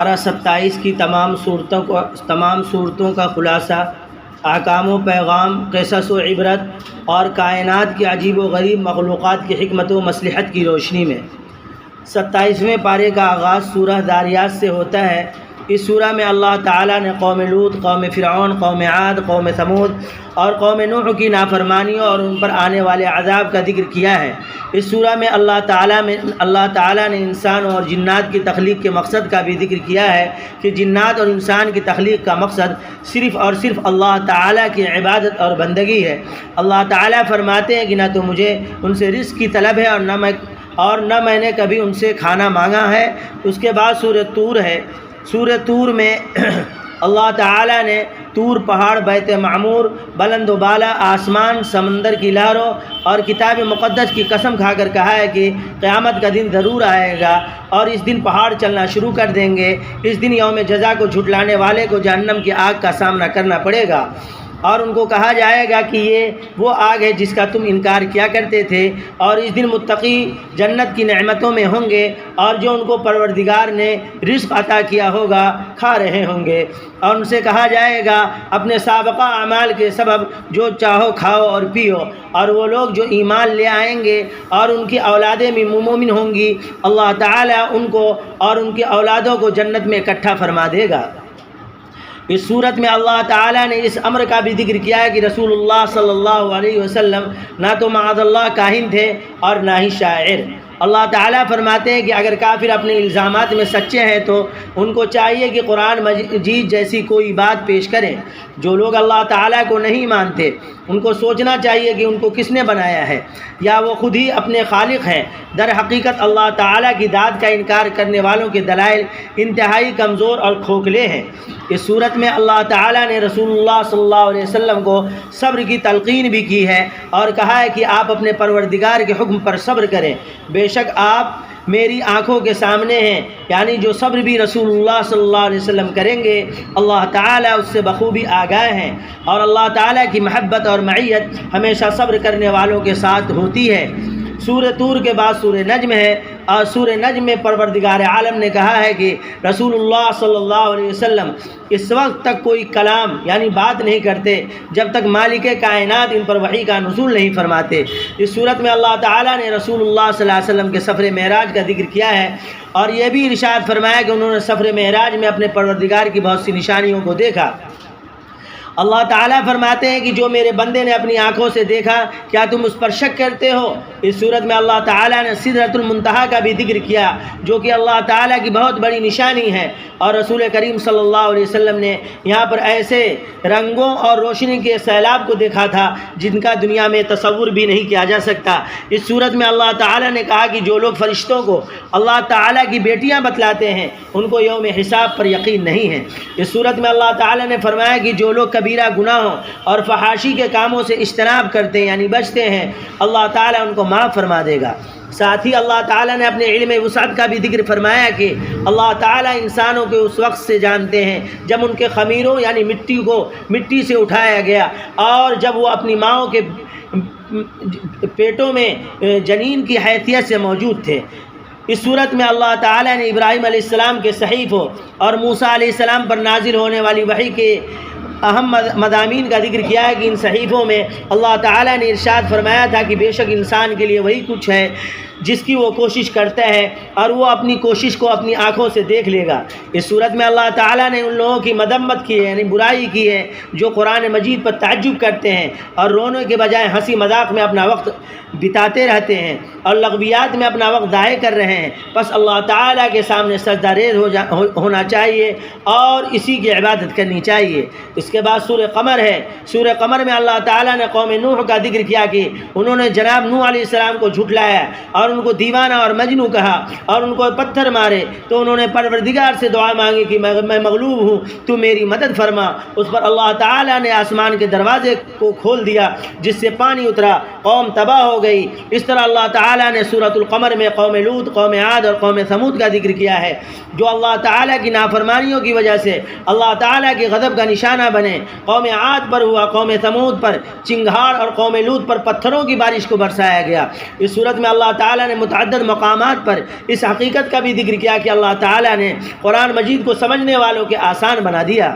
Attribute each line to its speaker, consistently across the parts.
Speaker 1: پارہ 27 کی تمام صورتوں کا خلاصہ احکام و پیغام، قصص و عبرت اور کائنات کی عجیب و غریب مخلوقات کی حکمت و مصلحت کی روشنی میں 27ویں پارے کا آغاز سورہ داریات سے ہوتا ہے۔ اس سورہ میں اللہ تعالیٰ نے قوم لوط، قوم فرعون، قوم عاد، قوم ثمود اور قوم نوح کی نافرمانیوں اور ان پر آنے والے عذاب کا ذکر کیا ہے۔ اس سورہ میں اللہ تعالیٰ نے انسان اور جنات کی تخلیق کے مقصد کا بھی ذکر کیا ہے کہ جنات اور انسان کی تخلیق کا مقصد صرف اور صرف اللہ تعالیٰ کی عبادت اور بندگی ہے۔ اللہ تعالیٰ فرماتے ہیں کہ نہ تو مجھے ان سے رزق کی طلب ہے اور نہ میں نے کبھی ان سے کھانا مانگا ہے۔ اس کے بعد سورہ طور ہے۔ سورہ طور میں اللہ تعالیٰ نے طور پہاڑ، بیت معمور، بلند و بالا آسمان، سمندر کی لہروں اور کتاب مقدس کی قسم کھا کر کہا ہے کہ قیامت کا دن ضرور آئے گا اور اس دن پہاڑ چلنا شروع کر دیں گے۔ اس دن یوم جزا کو جھٹلانے والے کو جہنم کی آگ کا سامنا کرنا پڑے گا اور ان کو کہا جائے گا کہ یہ وہ آگ ہے جس کا تم انکار کیا کرتے تھے، اور اس دن متقی جنت کی نعمتوں میں ہوں گے اور جو ان کو پروردگار نے رزق عطا کیا ہوگا کھا رہے ہوں گے، اور ان سے کہا جائے گا اپنے سابقہ اعمال کے سبب جو چاہو کھاؤ اور پیو، اور وہ لوگ جو ایمان لے آئیں گے اور ان کی اولادیں بھی مومن ہوں گی، اللہ تعالیٰ ان کو اور ان کی اولادوں کو جنت میں اکٹھا فرما دے گا۔ اس صورت میں اللہ تعالیٰ نے اس امر کا بھی ذکر کیا ہے کہ رسول اللہ صلی اللہ علیہ وسلم نہ تو معاذ اللہ کاہن تھے اور نہ ہی شاعر۔ اللہ تعالیٰ فرماتے ہیں کہ اگر کافر اپنے الزامات میں سچے ہیں تو ان کو چاہیے کہ قرآن مجید جیسی کوئی بات پیش کریں۔ جو لوگ اللہ تعالیٰ کو نہیں مانتے ان کو سوچنا چاہیے کہ ان کو کس نے بنایا ہے، یا وہ خود ہی اپنے خالق ہیں۔ در حقیقت اللہ تعالیٰ کی ذات کا انکار کرنے والوں کے دلائل انتہائی کمزور اور کھوکھلے ہیں۔ اس صورت میں اللہ تعالیٰ نے رسول اللہ صلی اللہ علیہ وسلم کو صبر کی تلقین بھی کی ہے اور کہا ہے کہ آپ اپنے پروردگار کے حکم پر صبر کریں، بے شک آپ میری آنکھوں کے سامنے ہیں، یعنی جو صبر بھی رسول اللہ صلی اللہ علیہ وسلم کریں گے اللہ تعالیٰ اس سے بخوبی آگاہ ہیں، اور اللہ تعالیٰ کی محبت اور معیت ہمیشہ صبر کرنے والوں کے ساتھ ہوتی ہے۔ سورہ طور کے بعد سورہ نجم ہے، اور سورہ نجم میں پروردگار عالم نے کہا ہے کہ رسول اللہ صلی اللہ علیہ وسلم اس وقت تک کوئی کلام یعنی بات نہیں کرتے جب تک مالک کائنات ان پر وحی کا نزول نہیں فرماتے۔ اس صورت میں اللہ تعالیٰ نے رسول اللہ صلی اللہ علیہ وسلم کے سفر معراج کا ذکر کیا ہے اور یہ بھی ارشاد فرمایا کہ انہوں نے سفر معراج میں اپنے پروردگار کی بہت سی نشانیوں کو دیکھا۔ اللہ تعالیٰ فرماتے ہیں کہ جو میرے بندے نے اپنی آنکھوں سے دیکھا کیا تم اس پر شک کرتے ہو؟ اس صورت میں اللہ تعالیٰ نے سدرۃ المنتہا کا بھی ذکر کیا جو کہ اللہ تعالیٰ کی بہت بڑی نشانی ہے، اور رسول کریم صلی اللہ علیہ وسلم نے یہاں پر ایسے رنگوں اور روشنی کے سیلاب کو دیکھا تھا جن کا دنیا میں تصور بھی نہیں کیا جا سکتا۔ اس صورت میں اللہ تعالیٰ نے کہا کہ جو لوگ فرشتوں کو اللہ تعالیٰ کی بیٹیاں بتلاتے ہیں ان کو یوم حساب پر یقین نہیں ہے۔ اس صورت میں اللہ تعالیٰ نے فرمایا کہ جو لوگ کبیرہ گناہوں اور فحاشی کے کاموں سے اجتناب کرتے ہیں یعنی بچتے ہیں اللہ تعالیٰ ان کو معاف فرما دے گا۔ ساتھ ہی اللہ تعالیٰ نے اپنے علم وسعت کا بھی ذکر فرمایا کہ اللہ تعالیٰ انسانوں کے اس وقت سے جانتے ہیں جب ان کے خمیروں یعنی مٹی سے اٹھایا گیا اور جب وہ اپنی ماؤں کے پیٹوں میں جنین کی حیثیت سے موجود تھے۔ اس صورت میں اللہ تعالیٰ نے ابراہیم علیہ السلام کے صحیفوں اور موسیٰ علیہ السلام پر نازل ہونے والی وحی کے اہم مضامین کا ذکر کیا ہے کہ ان صحیفوں میں اللہ تعالیٰ نے ارشاد فرمایا تھا کہ بے شک انسان کے لیے وہی کچھ ہے جس کی وہ کوشش کرتا ہے اور وہ اپنی کوشش کو اپنی آنکھوں سے دیکھ لے گا۔ اس صورت میں اللہ تعالیٰ نے ان لوگوں کی مذمت کی ہے یعنی برائی کی ہے جو قرآن مجید پر تعجب کرتے ہیں اور رونے کے بجائے ہنسی مذاق میں اپنا وقت بتاتے رہتے ہیں اور لغویات میں اپنا وقت ضائع کر رہے ہیں۔ بس اللہ تعالیٰ کے سامنے سجدہ ریز ہونا چاہیے اور اسی کی عبادت کرنی چاہیے۔ اس کے بعد سورہ قمر ہے۔ سورہ قمر میں اللہ تعالیٰ نے قوم نوح کا ذکر کیا کہ انہوں نے جناب نوح علیہ السلام کو جھٹلایا اور ان کو دیوانہ اور مجنوں کہا اور ان کو پتھر مارے، تو انہوں نے پروردگار سے دعا مانگی کہ میں مغلوب ہوں تو میری مدد فرما۔ اس پر اللہ تعالیٰ نے آسمان کے دروازے کو کھول دیا جس سے پانی اترا، قوم تباہ ہو گئی۔ اس طرح اللہ تعالیٰ نے سورۃ القمر میں قوم لوط، قوم عاد اور قوم ثمود کا ذکر کیا ہے جو اللہ تعالیٰ کی نافرمانیوں کی وجہ سے اللہ تعالیٰ کے غضب کا نشانہ بنے۔ قوم عاد پر ہوا، قوم ثمود پر چنگھاڑ اور قوم لوط پر پتھروں کی بارش کو برسایا گیا۔ اس صورت میں اللہ تعالیٰ نے متعدد مقامات پر اس حقیقت کا بھی ذکر کیا کہ اللہ تعالیٰ نے قرآن مجید کو سمجھنے والوں کے آسان بنا دیا۔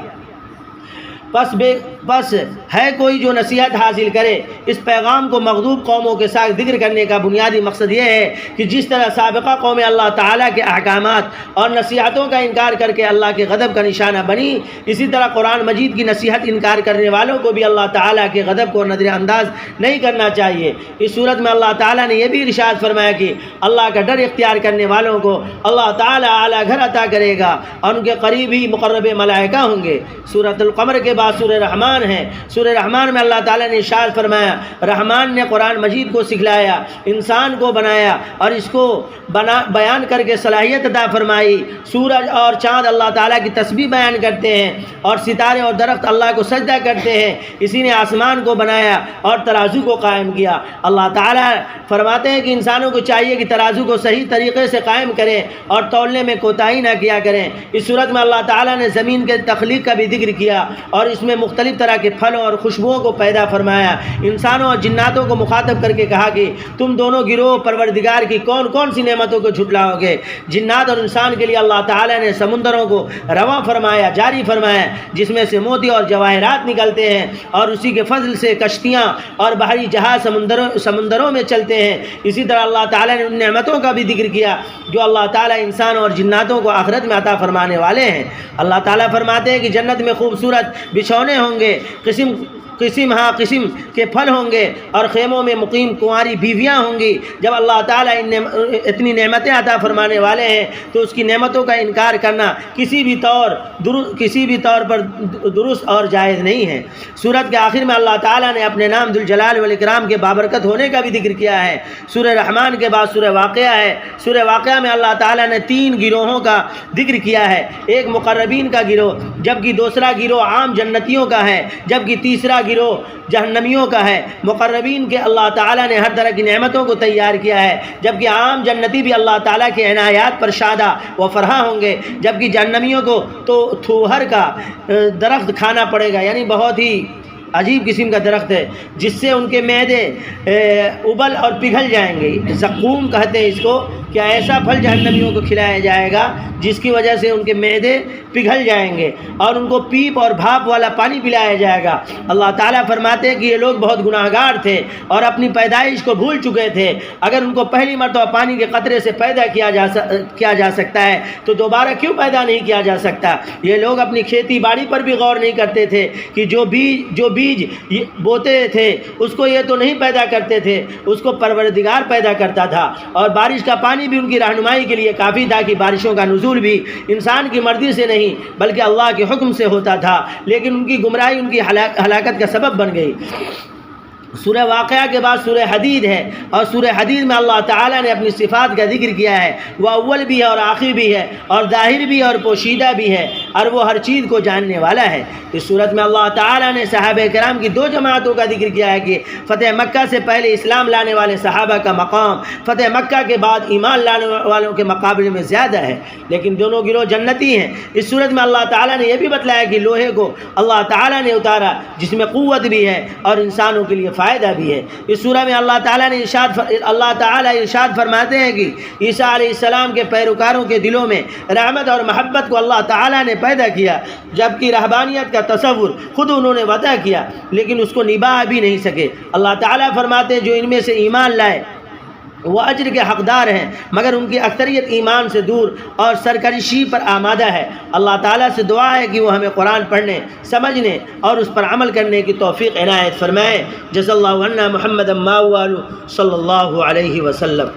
Speaker 1: بس ہے کوئی جو نصیحت حاصل کرے۔ اس پیغام کو مغضوب قوموں کے ساتھ ذکر کرنے کا بنیادی مقصد یہ ہے کہ جس طرح سابقہ قوم اللہ تعالیٰ کے احکامات اور نصیحتوں کا انکار کر کے اللہ کے غضب کا نشانہ بنی، اسی طرح قرآن مجید کی نصیحت انکار کرنے والوں کو بھی اللہ تعالیٰ کے غضب کو نظر انداز نہیں کرنا چاہیے۔ اس صورت میں اللہ تعالیٰ نے یہ بھی ارشاد فرمایا کہ اللہ کا ڈر اختیار کرنے والوں کو اللہ تعالیٰ اعلیٰ گھر عطا کرے گا اور ان کے قریب ہی مقرب ملائکہ ہوں گے۔ سورۃ القمر کے بعد سورہ رحمان ہے۔ سورہ رحمان میں اللہ تعالیٰ نے ارشاد فرمایا، رحمان نے قرآن مجید کو سکھلایا، انسان کو بنایا اور اس کو بیان کر کے صلاحیت عطا فرمائی۔ سورج اور چاند اللہ تعالیٰ کی تسبیح بیان کرتے ہیں اور ستارے اور درخت اللہ کو سجدہ کرتے ہیں۔ اسی نے آسمان کو بنایا اور ترازو کو قائم کیا۔ اللہ تعالیٰ فرماتے ہیں کہ انسانوں کو چاہیے کہ ترازو کو صحیح طریقے سے قائم کریں اور تولنے میں کوتاہی نہ کیا کریں۔ اس صورت میں اللہ تعالیٰ نے زمین کے تخلیق کا بھی ذکر کیا اور اس میں مختلف طرح کے پھلوں اور خوشبوؤں کو پیدا فرمایا۔ انسانوں اور جناتوں کو مخاطب کر کے کہا کہ تم دونوں گروہ پروردگار کی کون کون سی نعمتوں کو جھٹلاؤ گے۔ جنات اور انسان کے لیے اللہ تعالیٰ نے سمندروں کو رواں فرمایا، جاری فرمایا، جس میں سے موتی اور جواہرات نکلتے ہیں اور اسی کے فضل سے کشتیاں اور بحری جہاز سمندروں میں چلتے ہیں۔ اسی طرح اللہ تعالیٰ نے ان نعمتوں کا بھی ذکر کیا جو اللہ تعالیٰ انسانوں اور جناتوں کو آخرت میں عطا فرمانے والے ہیں۔ اللہ تعالیٰ فرماتے ہیں کہ جنت میں خوبصورت بچھونے ہوں گے، قسم کے پھل ہوں گے اور خیموں میں مقیم کنواری بیویاں ہوں گی۔ جب اللہ تعالیٰ اتنی نعمتیں عطا فرمانے والے ہیں تو اس کی نعمتوں کا انکار کرنا کسی بھی طور پر درست اور جائز نہیں ہے۔ سورت کے آخر میں اللہ تعالیٰ نے اپنے نام ذوالجلال والاکرام کے بابرکت ہونے کا بھی ذکر کیا ہے۔ سورہ رحمان کے بعد سورہ واقعہ ہے۔ سورہ واقعہ میں اللہ تعالیٰ نے 3 گروہوں کا ذکر کیا ہے، ایک مقربین کا گروہ، جبکہ دوسرا گروہ عام جنتیوں کا ہے، جبکہ تیسرا گروہ جہنمیوں کا ہے۔ مقربین کے اللہ تعالیٰ نے ہر طرح کی نعمتوں کو تیار کیا ہے، جبکہ عام جنتی بھی اللہ تعالیٰ کے عنایات پر شادہ و فرحاں ہوں گے، جبکہ جہنمیوں کو تو تھوہر کا درخت کھانا پڑے گا، یعنی بہت ہی عجیب قسم کا درخت ہے جس سے ان کے معدے ابل اور پگھل جائیں گے۔ زقوم کہتے ہیں اس کو، کہ ایسا پھل جہنمیوں کو کھلایا جائے گا جس کی وجہ سے ان کے معدے پگھل جائیں گے اور ان کو پیپ اور بھاپ والا پانی پلایا جائے گا۔ اللہ تعالیٰ فرماتے ہیں کہ یہ لوگ بہت گناہ گار تھے اور اپنی پیدائش کو بھول چکے تھے۔ اگر ان کو پہلی مرتبہ پانی کے قطرے سے پیدا کیا جا سکتا ہے تو دوبارہ کیوں پیدا نہیں کیا جا سکتا؟ یہ لوگ اپنی کھیتی باڑی پر بھی غور نہیں کرتے تھے کہ جو بیج بوتے تھے اس کو یہ تو نہیں پیدا کرتے تھے، اس کو پروردگار پیدا کرتا تھا، اور بارش کا پانی بھی ان کی رہنمائی کے لیے کافی تھا کہ بارشوں کا نزول بھی انسان کی مرضی سے نہیں بلکہ اللہ کے حکم سے ہوتا تھا، لیکن ان کی گمراہی ان کی ہلاکت کا سبب بن گئی۔ سورہ واقعہ کے بعد سورہ حدید ہے، اور سورہ حدید میں اللہ تعالیٰ نے اپنی صفات کا ذکر کیا ہے۔ وہ اول بھی ہے اور آخر بھی ہے اور ظاہر بھی اور پوشیدہ بھی ہے، اور وہ ہر چیز کو جاننے والا ہے۔ اس صورت میں اللہ تعالیٰ نے صحابہ کرام کی 2 جماعتوں کا ذکر کیا ہے کہ فتح مکہ سے پہلے اسلام لانے والے صحابہ کا مقام فتح مکہ کے بعد ایمان لانے والوں کے مقابلے میں زیادہ ہے، لیکن دونوں گروہ جنتی ہیں۔ اس صورت میں اللہ تعالیٰ نے یہ بھی بتلایا کہ لوہے کو اللہ تعالیٰ نے اتارا جس میں قوت بھی ہے اور انسانوں کے لیے فائدہ بھی ہے۔ اس سورہ میں اللہ تعالیٰ ارشاد فرماتے ہیں کہ عیسیٰ علیہ السلام کے پیروکاروں کے دلوں میں رحمت اور محبت کو اللہ تعالیٰ نے پیدا کیا، جبکہ رہبانیت کا تصور خود انہوں نے وضع کیا لیکن اس کو نبھا بھی نہیں سکے۔ اللہ تعالیٰ فرماتے ہیں جو ان میں سے ایمان لائے وہ اجر کے حقدار ہیں، مگر ان کی اکثریت ایمان سے دور اور سرکشی پر آمادہ ہے۔ اللہ تعالیٰ سے دعا ہے کہ وہ ہمیں قرآن پڑھنے، سمجھنے اور اس پر عمل کرنے کی توفیق عنایت فرمائے۔ جزا اللہ عنا محمد ما صلی اللہ علیہ وسلم۔